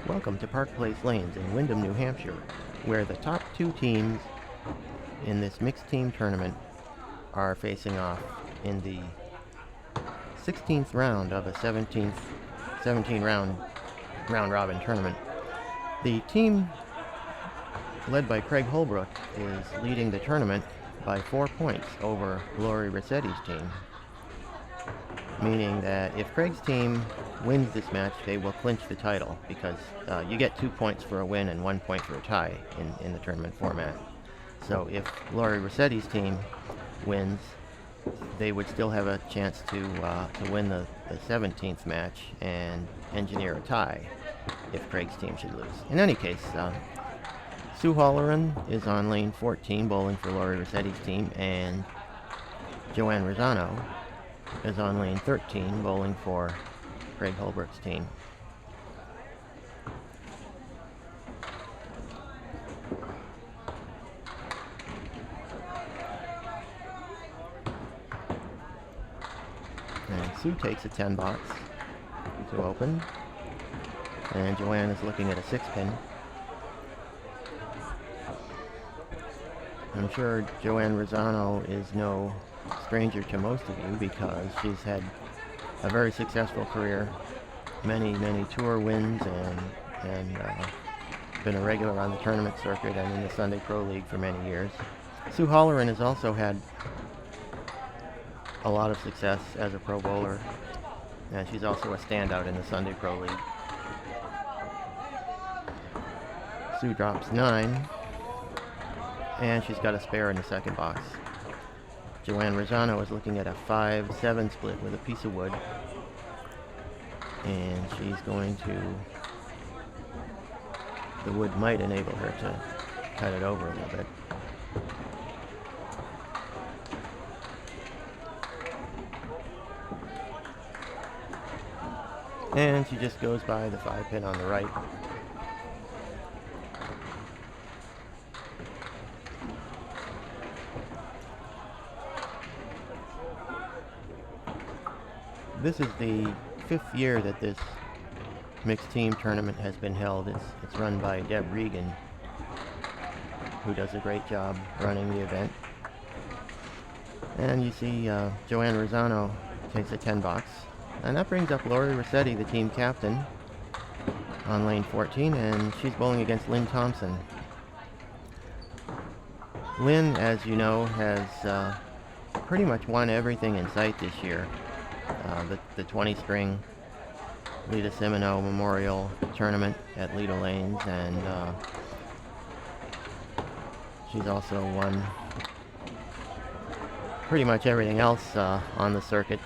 Welcome to Park Place Lanes in Windham, New Hampshire, where the top two teams in this mixed team tournament are facing off in the 16th round of a 17 round robin tournament. The team led by Craig Holbrook is leading the tournament by 4 points over Rossetti's team, meaning that if Craig's team wins this match, they will clinch the title because you get 2 points for a win and 1 point for a tie in the tournament format. So if Rossetti's team wins, they would still have a chance to win the 17th match and engineer a tie if Craig's team should lose. In any case, Sue Halloran is on lane 14 bowling for Rossetti's team, and Joanne Rosano is on lane 13 bowling for Craig Holbrook's team. And Sue takes a 10 box to open, and Joanne is looking at a 6-pin. I'm sure Joanne Rosano is no stranger to most of you because she's had a very successful career, many tour wins, and been a regular on the tournament circuit and in the Sunday Pro League for many years. Sue Halloran has also had a lot of success as a pro bowler, and she's also a standout in the Sunday Pro League. Sue drops 9, and she's got a spare in the second box. Joanne Rosano is looking at a 5-7 split with a piece of wood, and she's going to, the wood might enable her to cut it over a little bit. And she just goes by the 5-pin on the right. This is the 5th year that this mixed team tournament has been held. It's run by Deb Regan, who does a great job running the event. And you see Joanne Rosano takes a 10 box. And that brings up Lori Rossetti, the team captain, on lane 14, and she's bowling against Lynn Thompson. Lynn, as you know, has pretty much won everything in sight this year. The 20 string Lita Simino Memorial Tournament at Lido Lanes, and she's also won pretty much everything else on the circuit.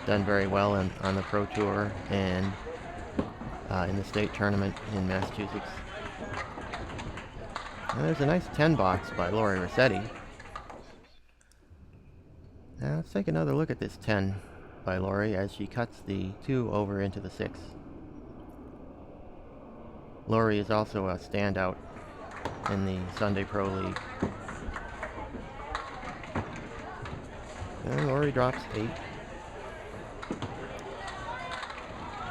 Done very well on the Pro Tour and in the state tournament in Massachusetts. And there's a nice 10 box by Lori Rossetti. Now let's take another look at this 10 by Lori as she cuts the 2 over into the 6. Lori is also a standout in the Sunday Pro League. And Lori drops 8,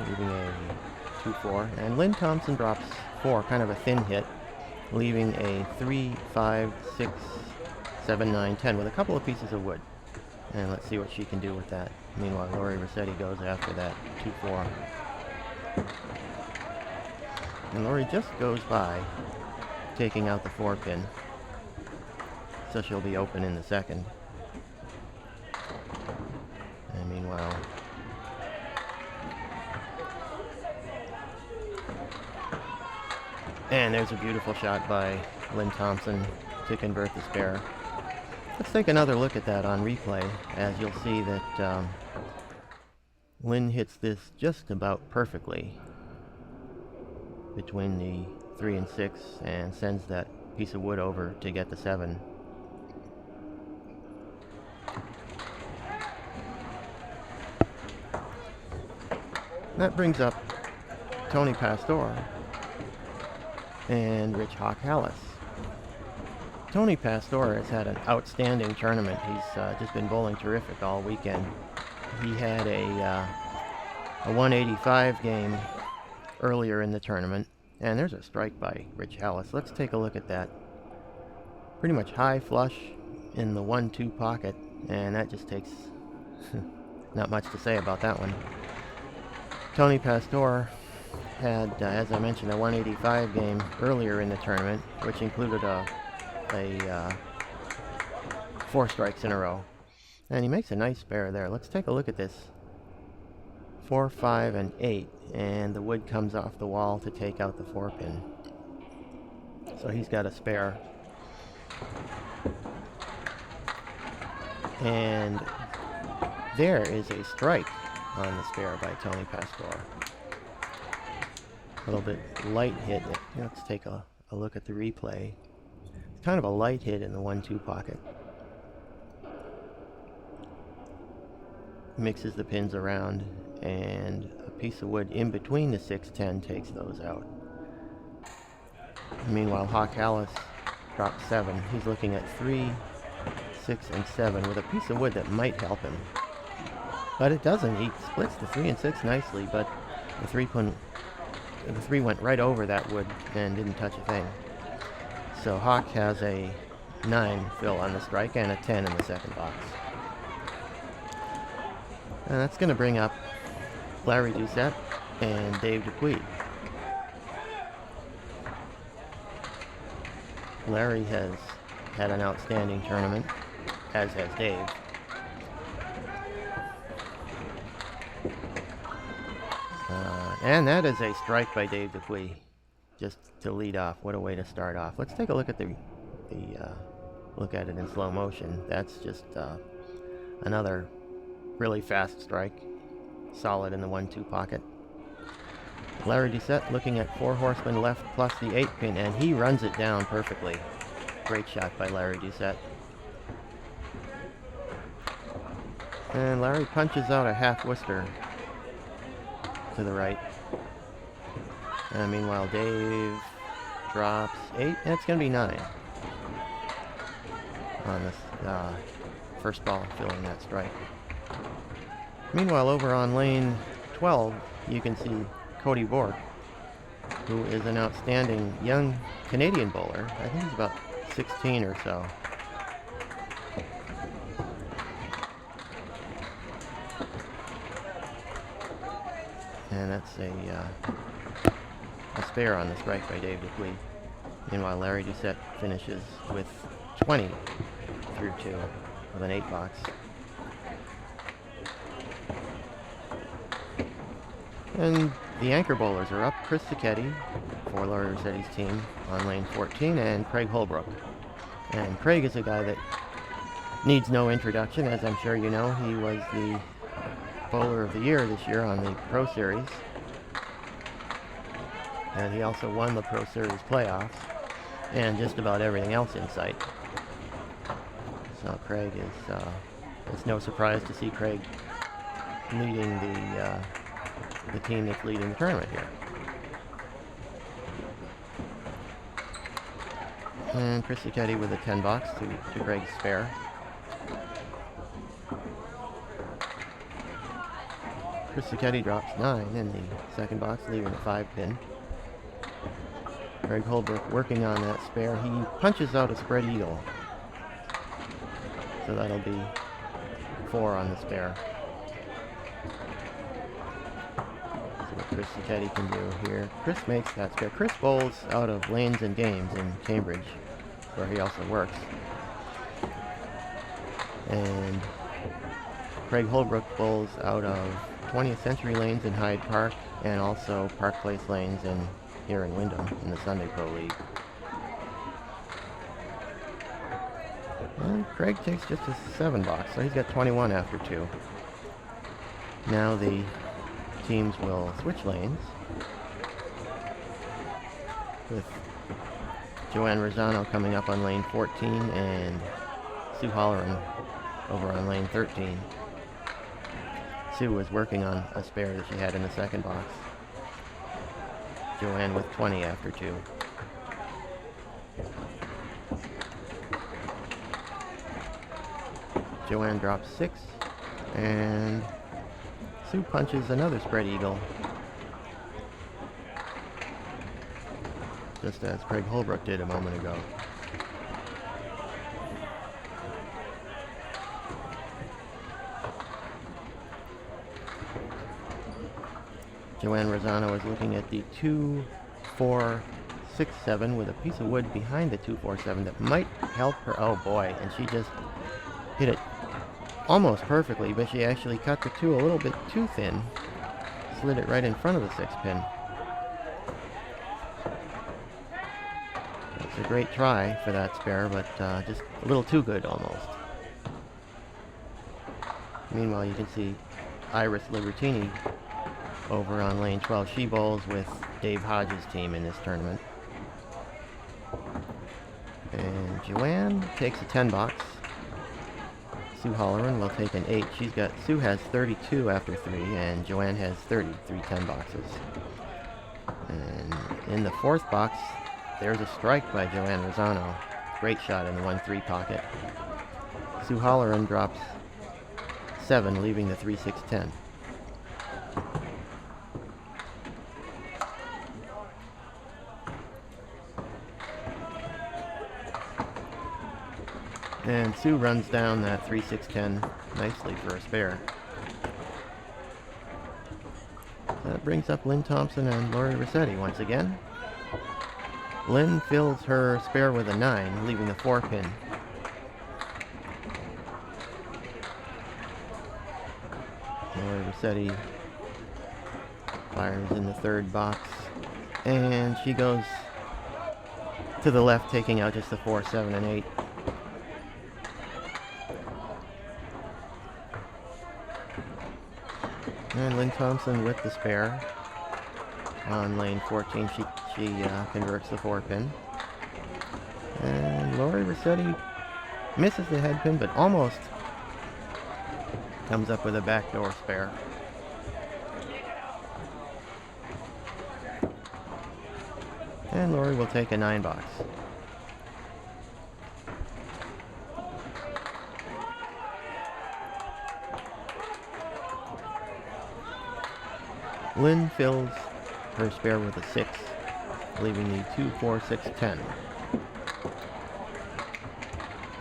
leaving a 2-4. And Lynn Thompson drops 4, kind of a thin hit, leaving a 3, 5, 6, 7, 9, 10 with a couple of pieces of wood. And let's see what she can do with that. Meanwhile, Lori Rossetti goes after that 2-4. And Lori just goes by, taking out the 4-pin. So she'll be open in the second. And meanwhile, and there's a beautiful shot by Lynn Thompson to convert the spare. Let's take another look at that on replay, as you'll see that Lynn hits this just about perfectly between the 3 and 6 and sends that piece of wood over to get the 7. That brings up Tony Pastor and Rich Hawk Hallis. Tony Pastor has had an outstanding tournament. He's just been bowling terrific all weekend. He had a 185 game earlier in the tournament, And there's a strike by Rich Hallis. Let's take a look at that. Pretty much high flush in the 1-2 pocket, and that just takes not much to say about that one. Tony Pastor had, as I mentioned, a 185 game earlier in the tournament, which included a 4 strikes in a row. And he makes a nice spare there. Let's take a look at this. 4, 5, and 8, and the wood comes off the wall to take out the 4-pin. So he's got a spare. And there is a strike on the spare by Tony Pastor. A little bit light hit. Let's take a look at the replay. It's kind of a light hit in the 1-2 pocket. Mixes the pins around, and a piece of wood in between the 6-10 takes those out. Meanwhile, Hawk Hallis dropped 7. He's looking at 3, 6, and 7 with a piece of wood that might help him. But it doesn't. He splits the 3 and 6 nicely, but the 3 went right over that wood and didn't touch a thing. So Hawk has a 9 fill on the strike and a 10 in the second box. And that's going to bring up Larry Doucette and Dave Dupuis. Larry has had an outstanding tournament, as has Dave. And that is a strike by Dave Dupuis, just to lead off. What a way to start off. Let's take a look at look at it in slow motion. That's just another really fast strike, solid in the 1-2 pocket. Larry Doucette looking at 4 horsemen left plus the 8-pin, and he runs it down perfectly. Great shot by Larry Doucette. And Larry punches out a half Worcester to the right. And meanwhile, Dave drops 8, and it's going to be 9 on this first ball filling that strike. Meanwhile, over on lane 12, you can see K.O.D. Bork, who is an outstanding young Canadian bowler. I think he's about 16 or so. And that's a spare on the strike by Dave Dupuis. Meanwhile, Larry Doucette finishes with 20 through 2 with an 8 box. And the anchor bowlers are up. Chris Sacchetti for Larry Rossetti's team on lane 14, and Craig Holbrook. And Craig is a guy that needs no introduction, as I'm sure you know. He was the bowler of the year this year on the Pro Series. And he also won the Pro Series playoffs and just about everything else in sight. So Craig is, it's no surprise to see Craig leading the team that's leading the tournament here. And Chris Sacchetti with a 10 box to Greg's spare. Chris Sacchetti drops 9 in the second box, leaving a 5-pin. Craig Holbrook working on that spare. He punches out a spread eagle. So that'll be 4 on the spare. See what Chris Sacchetti can do here. Chris makes that spare. Chris bowls out of Lanes and Games in Cambridge, where he also works. And Craig Holbrook bowls out of 20th Century Lanes in Hyde Park, and also Park Place Lanes here in Windham in the Sunday Pro League. And Craig takes just a 7 box, so he's got 21 after 2. Now the teams will switch lanes, with Joanne Rosano coming up on lane 14 and Sue Holleran over on lane 13. Sue was working on a spare that she had in the second box. Joanne with 20 after 2. Joanne drops 6, and Sue punches another spread eagle. just as Craig Holbrook did a moment ago. Joanne Rosano is looking at the 2-4-6-7 with a piece of wood behind the 2-4-7 that might help her. Oh boy, and she just hit it almost perfectly, but she actually cut the 2 a little bit too thin. Slid it right in front of the 6-pin. It's a great try for that spare, but just a little too good almost. Meanwhile, you can see Iris Libertini over on lane 12. She bowls with Dave Hodges' team in this tournament. And Joanne takes a 10 box. Sue Holleran will take an 8. Sue has 32 after 3, and Joanne has 33 10 boxes. And in the 4th box, there's a strike by Joanne Rosano. Great shot in the 1-3 pocket. Sue Holleran drops 7, leaving the 3-6-10. And Sue runs down that 3-6-10 nicely for a spare. That brings up Lynn Thompson and Lori Rossetti once again. Lynn fills her spare with a 9, leaving the 4-pin. Lori Rossetti fires in the 3rd box, and she goes to the left, taking out just the 4, 7, and 8. And Lynn Thompson with the spare on lane 14. She converts the 4-pin. And Lori Rossetti misses the head pin, but almost comes up with a backdoor spare. And Lori will take a 9 box. Lynn fills her spare with a 6, leaving the 2-4-6-10.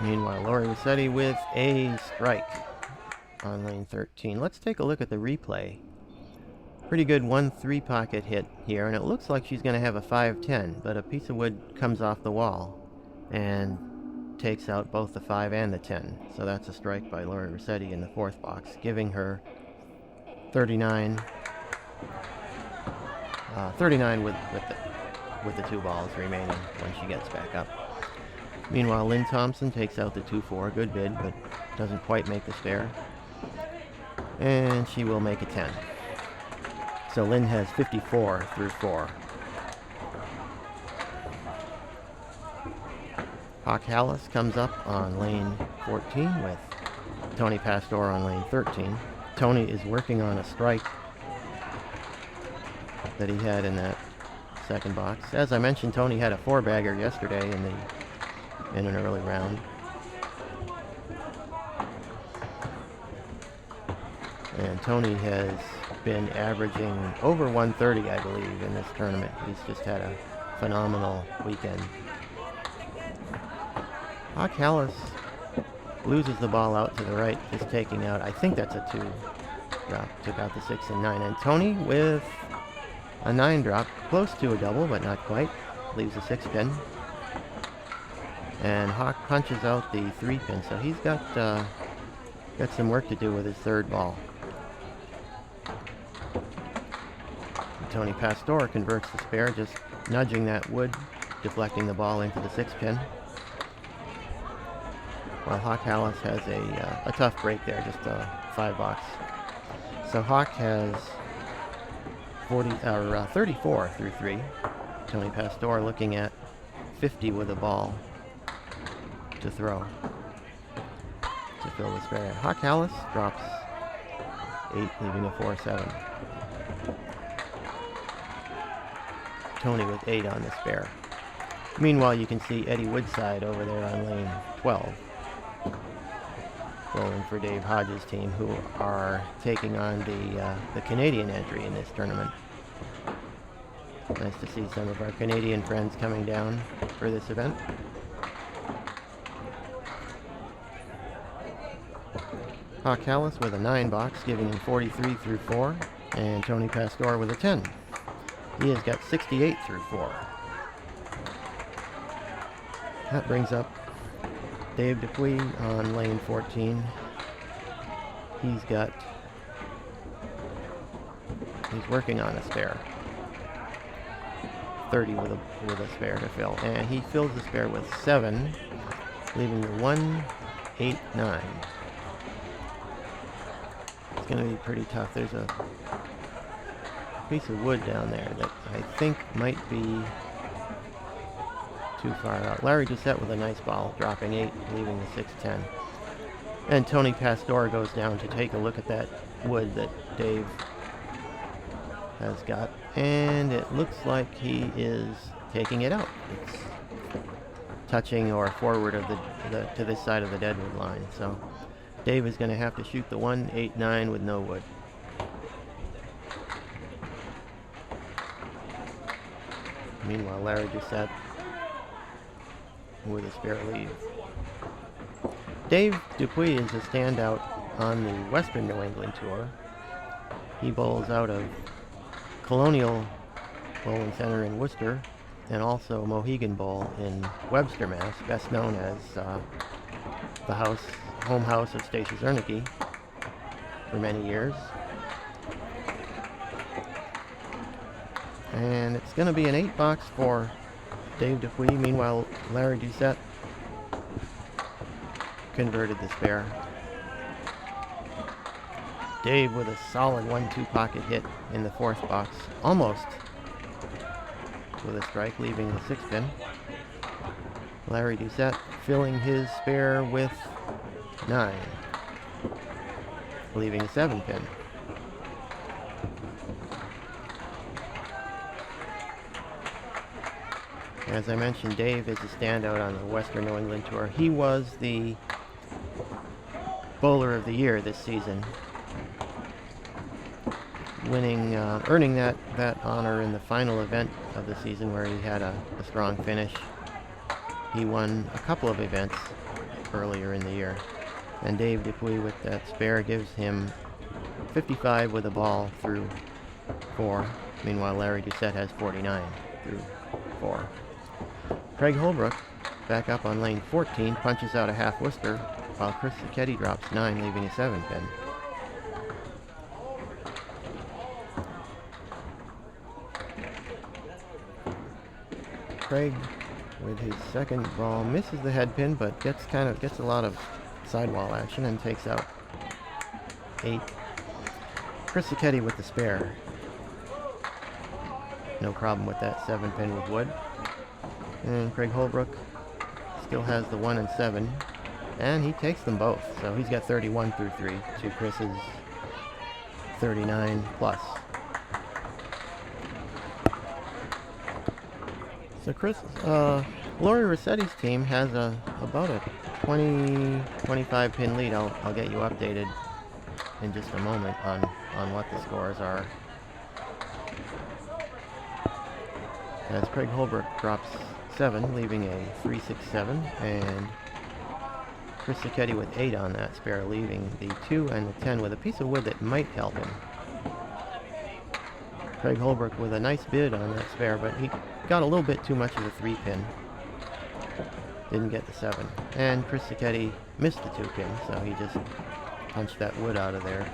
Meanwhile, Lori Rossetti with a strike on lane 13. Let's take a look at the replay. Pretty good 1-3 pocket hit here, and it looks like she's going to have a 5-10, but a piece of wood comes off the wall and takes out both the 5 and the 10. So that's a strike by Lori Rossetti in the 4th box, giving her 39 with the 2 balls remaining when she gets back up. Meanwhile, Lynn Thompson takes out the 2-4, good bid, but doesn't quite make the spare. And she will make a 10. So Lynn has 54 through 4. Hawk Hallis comes up on lane 14 with Tony Pastor on lane 13. Tony is working on a strike that he had in that 2nd box. As I mentioned, Tony had a 4-bagger yesterday in an early round. And Tony has been averaging over 130, I believe, in this tournament. He's just had a phenomenal weekend. Hawk Hallis loses the ball out to the right, just taking out, I think that's a 2 drop, took out the 6 and 9. And Tony with a 9 drop, close to a double, but not quite, leaves a 6-pin. And Hawk punches out the 3-pin, so he's got some work to do with his 3rd ball. Tony Pastor converts the spare, just nudging that wood, deflecting the ball into the 6-pin. While Hawk Hallis has a tough break there, just a 5 box. So Hawk has 34 through 3. Tony Pastor looking at 50 with a ball to throw to fill the spare. Hawk Hallis drops 8, leaving a 4-7. Tony with 8 on the spare. Meanwhile, you can see Eddie Woodside over there on lane 12, bowling for Dave Hodges' team, who are taking on the Canadian entry in this tournament. Nice to see some of our Canadian friends coming down for this event. Hawk Hallis with a 9 box, giving him 43 through 4, and Tony Pastor with a 10. He has got 68 through 4. That brings up Dave Dupuis on lane 14. He's working on a spare. 30 with a spare to fill, and he fills the spare with 7, leaving the 1, 8, 9. It's going to be pretty tough. There's a piece of wood down there that I think might be too far out. Larry Doucette with a nice ball, dropping 8, leaving the 6, 10. And Tony Pastor goes down to take a look at that wood that Dave has got, and it looks like he is taking it out. It's touching or forward of to this side of the deadwood line. So Dave is going to have to shoot the 1, 8, 9 with no wood. Meanwhile, Larry Doucette with a spare lead. Dave Dupuis is a standout on the Western New England Tour. He bowls out of Colonial Bowling Center in Worcester, and also Mohegan Bowl in Webster, Mass., best known as the home house of Stacey Zernicke for many years. And it's going to be an 8 box for Dave Dupuis. Meanwhile, Larry Doucette converted the spare. Dave with a solid 1-2 pocket hit in the 4th box, almost with a strike, leaving the 6 pin. Larry Doucette filling his spare with 9, leaving a 7 pin. As I mentioned, Dave is a standout on the Western New England Tour. He was the Bowler of the Year this season, earning that honor in the final event of the season where he had a strong finish. He won a couple of events earlier in the year. And Dave Dupuis with that spare gives him 55 with a ball through 4. Meanwhile, Larry Doucette has 49 through 4. Craig Holbrook, back up on lane 14, punches out a half Worcester, while Chris Rossetti drops 9, leaving a 7 pin. Craig, with his second ball, misses the head pin, but gets a lot of sidewall action and takes out 8. Chris Rossetti with the spare. No problem with that 7 pin with wood. And Craig Holbrook still has the 1 and 7, and he takes them both. So he's got 31 through 3 to Chris's 39 plus. So Laurie Rossetti's team has about a 20-25 pin lead. I'll get you updated in just a moment on what the scores are. As Craig Holbrook drops 7, leaving a 3-6-7, and Chris Rossetti with 8 on that spare, leaving the 2 and the 10 with a piece of wood that might help him. Craig Holbrook with a nice bid on that spare, but he got a little bit too much of the 3 pin. Didn't get the 7. And Chris Rossetti missed the 2 pin, so he just punched that wood out of there.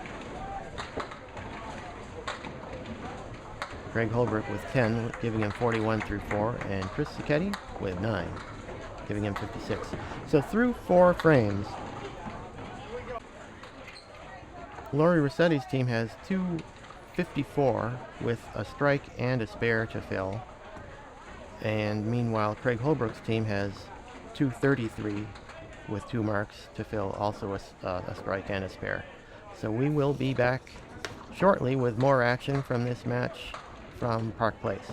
Craig Holbrook with 10, giving him 41 through 4, and Chris Rossetti with 9, giving him 56. So through 4 frames, Laurie Rossetti's team has 254 with a strike and a spare to fill, and meanwhile Craig Holbrook's team has 233 with 2 marks to fill, also a strike and a spare. So we will be back shortly with more action from this match from Park Place.